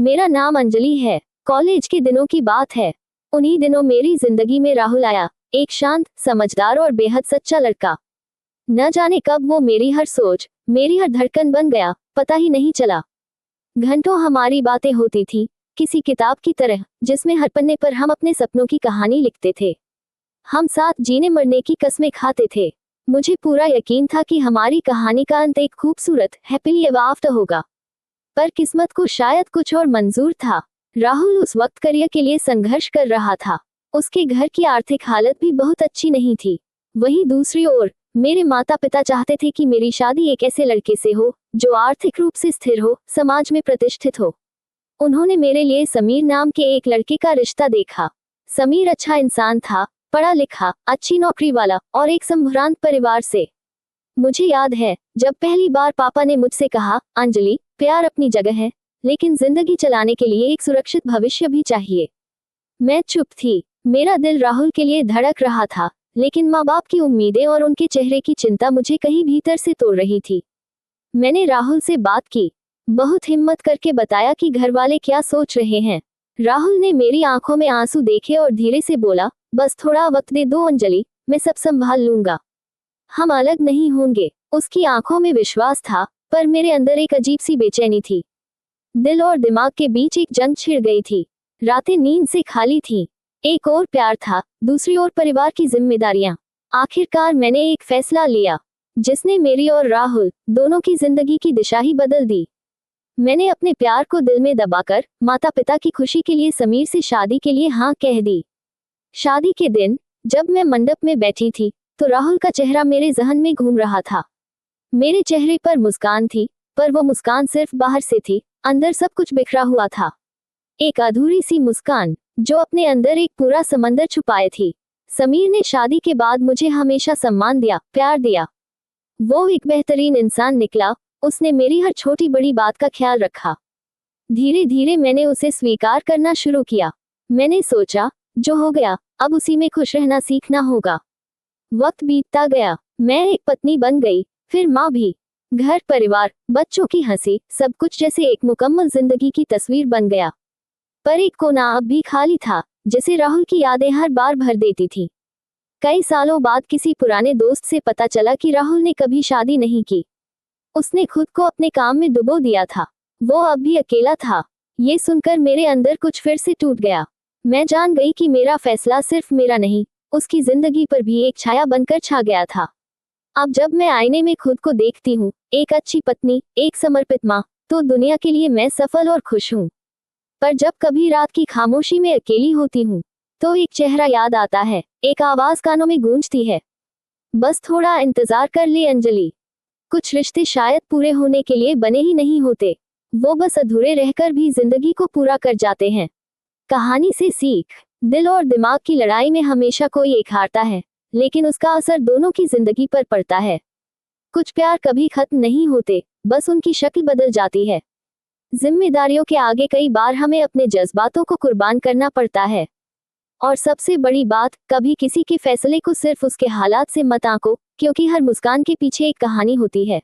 मेरा नाम अंजलि है। कॉलेज के दिनों की बात है। उन्हीं दिनों मेरी जिंदगी में राहुल आया, एक शांत, समझदार और बेहद सच्चा लड़का। न जाने कब वो मेरी हर सोच, मेरी हर धड़कन बन गया, पता ही नहीं चला। घंटों हमारी बातें होती थी, किसी किताब की तरह, जिसमें हर पन्ने पर हम अपने सपनों की कहानी लिखते थे। हम साथ जीने मरने की कस्में खाते थे। मुझे पूरा यकीन था कि हमारी कहानी का अंत एक खूबसूरत हैप्पीली एवर आफ्टर होगा। पर किस्मत को शायद कुछ और मंजूर था। राहुल उस वक्त करियर के लिए संघर्ष कर रहा था। उसके घर की आर्थिक हालत भी बहुत अच्छी नहीं थी। वहीं दूसरी ओर मेरे माता पिता चाहते थे कि मेरी शादी एक ऐसे लड़के से हो जो आर्थिक रूप से स्थिर हो, समाज में प्रतिष्ठित हो। उन्होंने मेरे लिए समीर नाम के एक लड़के का रिश्ता देखा। समीर अच्छा इंसान था, पढ़ा लिखा, अच्छी नौकरी वाला और एक संभ्रांत परिवार से। मुझे याद है जब पहली बार पापा ने मुझसे कहा, अंजलि, प्यार अपनी जगह है, लेकिन जिंदगी चलाने के लिए एक सुरक्षित भविष्य भी चाहिए। मैं चुप थी। मेरा दिल राहुल के लिए धड़क रहा था, लेकिन माँ बाप की उम्मीदें और उनके चेहरे की चिंता मुझे कहीं भीतर से तोड़ रही थी। मैंने राहुल से बात की, बहुत हिम्मत करके बताया कि घर वाले क्या सोच रहे हैं। राहुल ने मेरी आंखों में आंसू देखे और धीरे से बोला, बस थोड़ा वक्त दे दो अंजलि, मैं सब संभाल लूंगा। हम अलग नहीं होंगे। उसकी आंखों में विश्वास था, पर मेरे अंदर एक अजीब सी बेचैनी थी। दिल और दिमाग के बीच एक जंग छिड़ गई थी। रातें नींद से खाली थीं। एक ओर प्यार था, दूसरी ओर परिवार की जिम्मेदारियां। आखिरकार मैंने एक फैसला लिया, जिसने मेरी और राहुल दोनों की जिंदगी की दिशा ही बदल दी। मैंने अपने प्यार को दिल में दबाकर माता पिता की खुशी के लिए समीर से शादी के लिए हाँ कह दी। शादी के दिन जब मैं मंडप में बैठी थी, तो राहुल का चेहरा मेरे जहन में घूम रहा था। मेरे चेहरे पर मुस्कान थी, पर वो मुस्कान सिर्फ बाहर से थी, अंदर सब कुछ बिखरा हुआ था। एक अधूरी सी मुस्कान जो अपने अंदर एक पूरा समंदर छुपाए थी। समीर ने शादी के बाद मुझे हमेशा सम्मान दिया, प्यार दिया। वो एक बेहतरीन इंसान निकला। उसने मेरी हर छोटी बड़ी बात का ख्याल रखा। धीरे धीरे मैंने उसे स्वीकार करना शुरू किया। मैंने सोचा, जो हो गया, अब उसी में खुश रहना सीखना होगा। वक्त बीतता गया, मैं एक पत्नी बन गई, फिर माँ भी। घर, परिवार, बच्चों की हंसी, सब कुछ जैसे एक मुकम्मल जिंदगी की तस्वीर बन गया। पर एक कोना अब भी खाली था, जिसे राहुल की यादें हर बार भर देती थी। कई सालों बाद किसी पुराने दोस्त से पता चला कि राहुल ने कभी शादी नहीं की। उसने खुद को अपने काम में डुबो दिया था। वो अब भी अकेला था। ये सुनकर मेरे अंदर कुछ फिर से टूट गया। मैं जान गई कि मेरा फैसला सिर्फ मेरा नहीं, उसकी जिंदगी पर भी एक छाया बनकर छा गया था। अब जब मैं आईने में खुद को देखती हूँ, एक अच्छी पत्नी, एक समर्पित माँ, तो दुनिया के लिए मैं सफल और खुश हूँ। पर जब कभी रात की खामोशी में अकेली होती हूँ, तो एक चेहरा याद आता है, एक आवाज कानों में गूंजती है, बस थोड़ा इंतजार कर ले अंजलि। कुछ रिश्ते शायद पूरे होने के लिए बने ही नहीं होते, वो बस अधूरे रहकर भी जिंदगी को पूरा कर जाते हैं। कहानी से सीख, दिल और दिमाग की लड़ाई में हमेशा कोई एक हारता है, लेकिन उसका असर दोनों की जिंदगी पर पड़ता है। कुछ प्यार कभी खत्म नहीं होते, बस उनकी शक्ल बदल जाती है। जिम्मेदारियों के आगे कई बार हमें अपने जज्बातों को कुर्बान करना पड़ता है। और सबसे बड़ी बात, कभी किसी के फैसले को सिर्फ उसके हालात से मत आंको, क्योंकि हर मुस्कान के पीछे एक कहानी होती है।